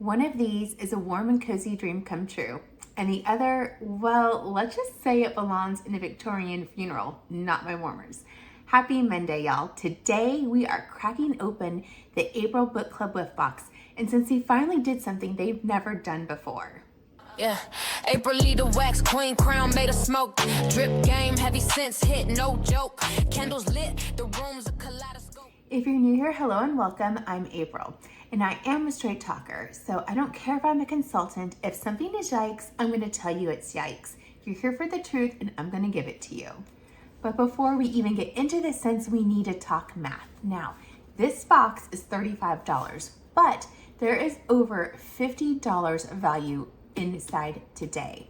One of these is a warm and cozy dream come true. And the other, well, let's just say it belongs in a Victorian funeral, not my warmers. Happy Monday, y'all. Today we are cracking open the April Book Club Whiff Box. And Scentsy finally did something they've never done before. Yeah, April leader wax, queen crown made of smoke. Drip game, heavy scents hit, no joke. Candles lit, the room's a kaleidoscope. If you're new here, hello and welcome. I'm April, and I am a straight talker, so I don't care if I'm a consultant. If something is yikes, I'm going to tell you it's yikes. You're here for the truth, and I'm going to give it to you. But before we even get into the scents, we need to talk math. Now, this box is $35, but there is over $50 value inside today.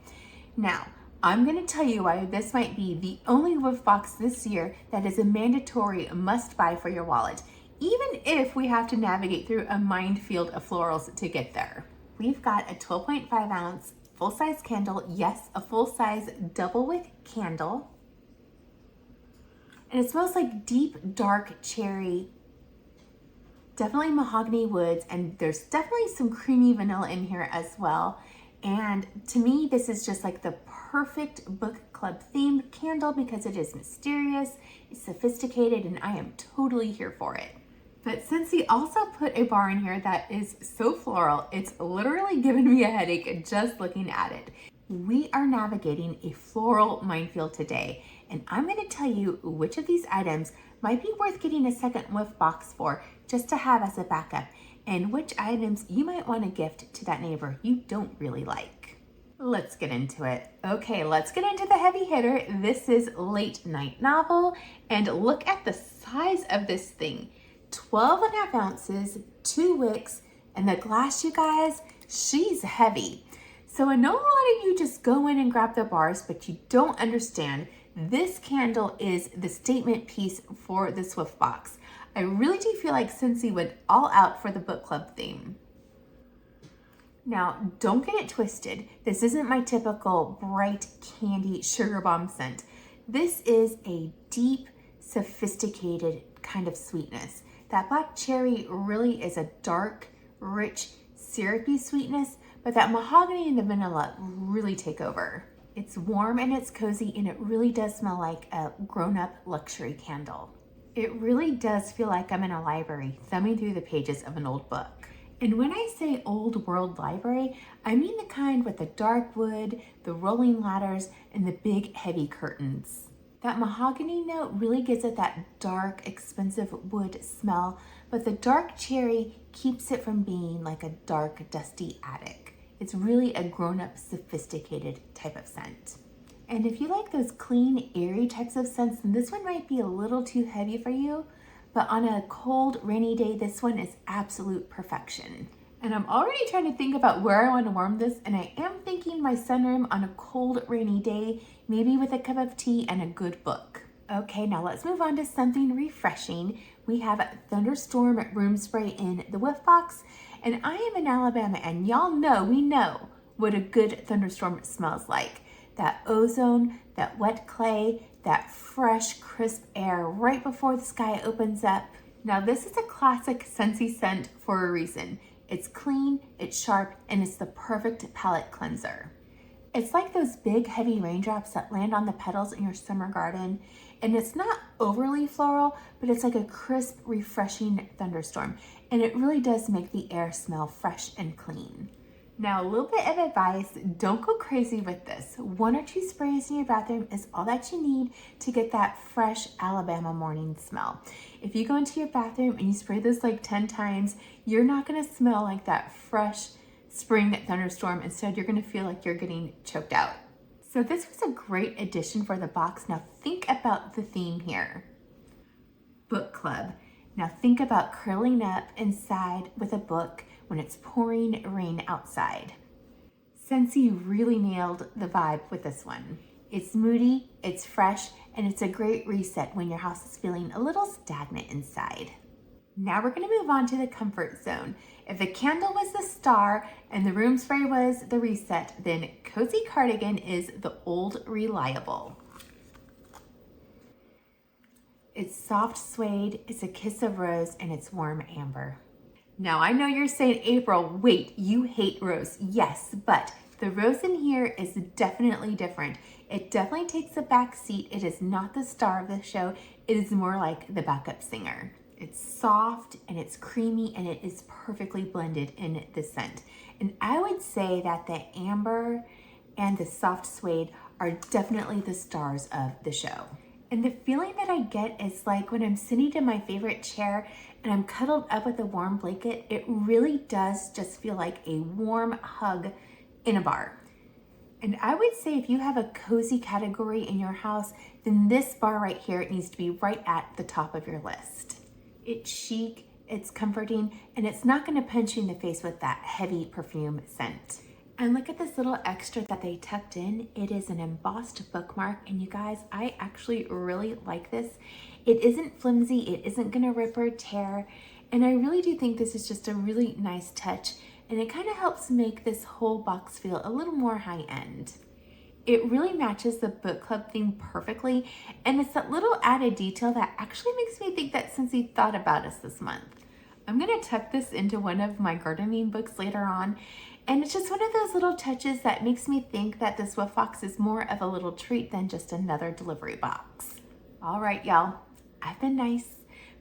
Now, I'm going to tell you why this might be the only whiff box this year that is a mandatory must buy for your wallet, even if we have to navigate through a minefield of florals to get there. We've got a 12.5 ounce full-size candle, yes, a full-size double wick candle, and it smells like deep dark cherry, definitely mahogany woods, and there's definitely some creamy vanilla in here as well. And to me, this is just like the perfect book club themed candle because it is mysterious, it's sophisticated, and I am totally here for it. But Scentsy also put a bar in here that is so floral, it's literally given me a headache just looking at it. We are navigating a floral minefield today, and I'm going to tell you which of these items might be worth getting a second whiff box for just to have as a backup, and which items you might want to gift to that neighbor you don't really like. Let's get into it. Okay, let's get into the heavy hitter. This is Late Night Novel, and look at the size of this thing. 12.5 ounces, 2 wicks, and the glass, you guys, she's heavy. So I know a lot of you just go in and grab the bars, but you don't understand. This candle is the statement piece for this whiff box. I really do feel like Scentsy went all out for the book club theme. Now, don't get it twisted. This isn't my typical bright candy sugar bomb scent. This is a deep, sophisticated kind of sweetness. That black cherry really is a dark, rich, syrupy sweetness, but that mahogany and the vanilla really take over. It's warm and it's cozy, and it really does smell like a grown-up luxury candle. It really does feel like I'm in a library thumbing through the pages of an old book. And when I say old world library, I mean the kind with the dark wood, the rolling ladders, and the big heavy curtains. That mahogany note really gives it that dark, expensive wood smell, but the dark cherry keeps it from being like a dark, dusty attic. It's really a grown-up, sophisticated type of scent. And if you like those clean, airy types of scents, then this one might be a little too heavy for you, but on a cold, rainy day, this one is absolute perfection. And I'm already trying to think about where I want to warm this, and I am thinking my sunroom on a cold, rainy day, maybe with a cup of tea and a good book. Okay, now let's move on to something refreshing. We have Thunderstorm room spray in the whiff box, and I am in Alabama, and y'all know, we know what a good thunderstorm smells like. That ozone, that wet clay, that fresh, crisp air right before the sky opens up. Now this is a classic Scentsy scent for a reason. It's clean, it's sharp, and it's the perfect palette cleanser. It's like those big heavy raindrops that land on the petals in your summer garden, and it's not overly floral, but it's like a crisp, refreshing thunderstorm, and it really does make the air smell fresh and clean. Now, a little bit of advice, don't go crazy with this. 1 or 2 sprays in your bathroom is all that you need to get that fresh Alabama morning smell. If you go into your bathroom and you spray this like 10 times, you're not gonna smell like that fresh spring thunderstorm. Instead, you're gonna feel like you're getting choked out. So this was a great addition for the box. Now think about the theme here. Book club. Now think about curling up inside with a book when it's pouring rain outside. Scentsy really nailed the vibe with this one. It's moody, it's fresh, and it's a great reset when your house is feeling a little stagnant inside. Now we're gonna move on to the comfort zone. If the candle was the star and the room spray was the reset, then Cozy Cardigan is the old reliable. It's soft suede, it's a kiss of rose, and it's warm amber. Now I know you're saying, April, wait, you hate rose. Yes, but the rose in here is definitely different. It definitely takes a back seat. It is not the star of the show. It is more like the backup singer. It's soft and it's creamy and it is perfectly blended in the scent. And I would say that the amber and the soft suede are definitely the stars of the show. And the feeling that I get is like when I'm sitting in my favorite chair and I'm cuddled up with a warm blanket, it really does just feel like a warm hug in a bar. And I would say if you have a cozy category in your house, then this bar right here needs to be right at the top of your list. It's chic, it's comforting, and it's not gonna punch you in the face with that heavy perfume scent. And look at this little extra that they tucked in. It is an embossed bookmark, and you guys, I actually really like this. It isn't flimsy, it isn't gonna rip or tear, and I really do think this is just a really nice touch, and it kind of helps make this whole box feel a little more high-end. It really matches the book club theme perfectly, and it's that little added detail that actually makes me think that Scentsy thought about us this month. I'm gonna tuck this into one of my gardening books later on, and it's just one of those little touches that makes me think that this Whiff Box is more of a little treat than just another delivery box. All right, y'all, I've been nice,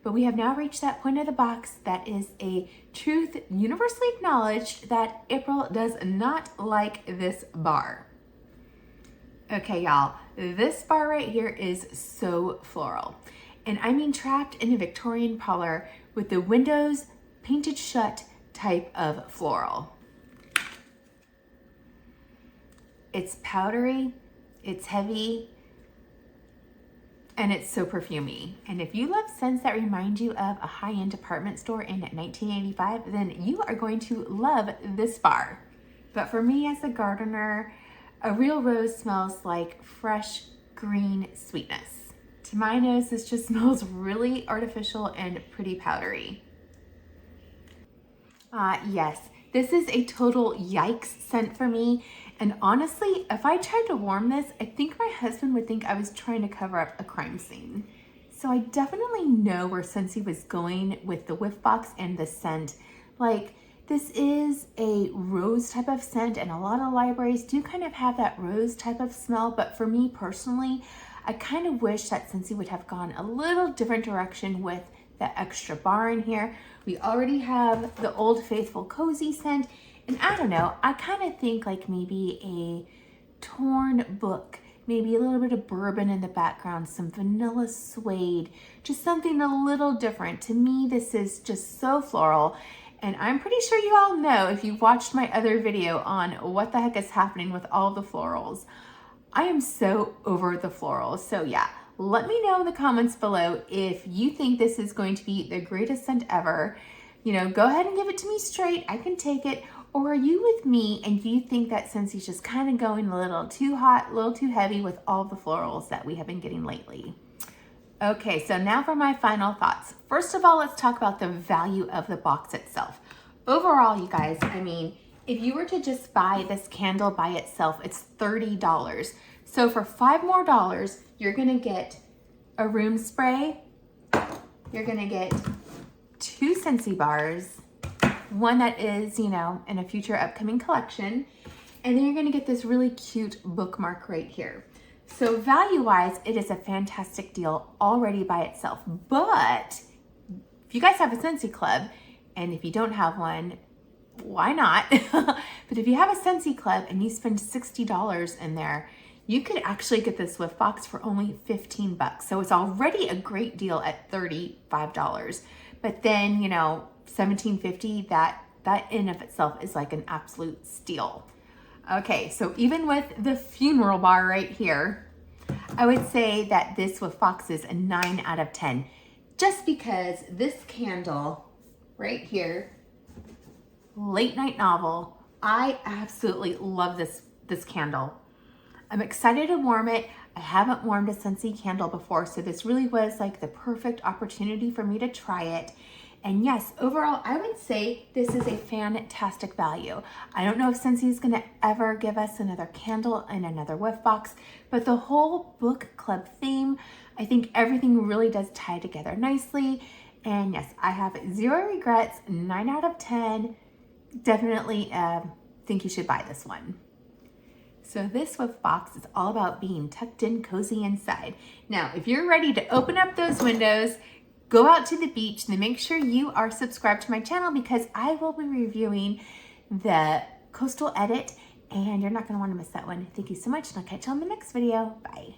but we have now reached that point of the box that is a truth universally acknowledged that April does not like this bar. Okay, y'all, this bar right here is so floral. And I mean trapped in a Victorian parlor with the windows painted shut type of floral. It's powdery, it's heavy, and it's so perfumey. And if you love scents that remind you of a high-end department store in 1985, then you are going to love this bar. But for me as a gardener, a real rose smells like fresh green sweetness. To my nose, this just smells really artificial and pretty powdery. Yes, this is a total yikes scent for me. And honestly, if I tried to warm this, I think my husband would think I was trying to cover up a crime scene. So I definitely know where Scentsy was going with the Whiff Box and the scent. Like, this is a rose type of scent, and a lot of libraries do kind of have that rose type of smell, but for me personally, I kind of wish that Scentsy would have gone a little different direction with the extra bar in here. We already have the Old Faithful cozy scent, and I don't know, I kind of think like maybe a torn book, maybe a little bit of bourbon in the background, some vanilla suede, just something a little different. To me, this is just so floral. And I'm pretty sure you all know if you watched my other video on what the heck is happening with all the florals. I am so over the florals. So yeah, let me know in the comments below if you think this is going to be the greatest scent ever. You know, go ahead and give it to me straight. I can take it. Or are you with me and you think that Scentsy's just kind of going a little too hot, a little too heavy with all the florals that we have been getting lately? Okay, so now for my final thoughts. First of all, let's talk about the value of the box itself. Overall, you guys, I mean, if you were to just buy this candle by itself, it's $30. So for $5 more, you're gonna get a room spray, you're gonna get 2 Scentsy bars, one that is, you know, in a future upcoming collection, and then you're gonna get this really cute bookmark right here. So value-wise, it is a fantastic deal already by itself. But if you guys have a Scentsy Club, and if you don't have one, why not? But if you have a Scentsy Club and you spend $60 in there, you could actually get this Whiff Box for only 15 bucks. So it's already a great deal at $35. But then, you know, $17.50, that in of itself is like an absolute steal. Okay, so even with the funeral bar right here, I would say that this Whiff Box is a 9 out of 10. Just because this candle right here, late night novel, I absolutely love this candle. I'm excited to warm it. I haven't warmed a Scentsy candle before, so this really was like the perfect opportunity for me to try it. And yes, overall, I would say this is a fantastic value. I don't know if Scentsy is gonna ever give us another candle and another Whiff Box, but the whole book club theme, I think everything really does tie together nicely. And yes, I have 0 regrets, 9 out of 10. Definitely think you should buy this one. So this Whiff Box is all about being tucked in cozy inside. Now, if you're ready to open up those windows, go out to the beach, and then make sure you are subscribed to my channel because I will be reviewing the Coastal Edit, and you're not going to want to miss that one. Thank you so much, and I'll catch you on the next video. Bye.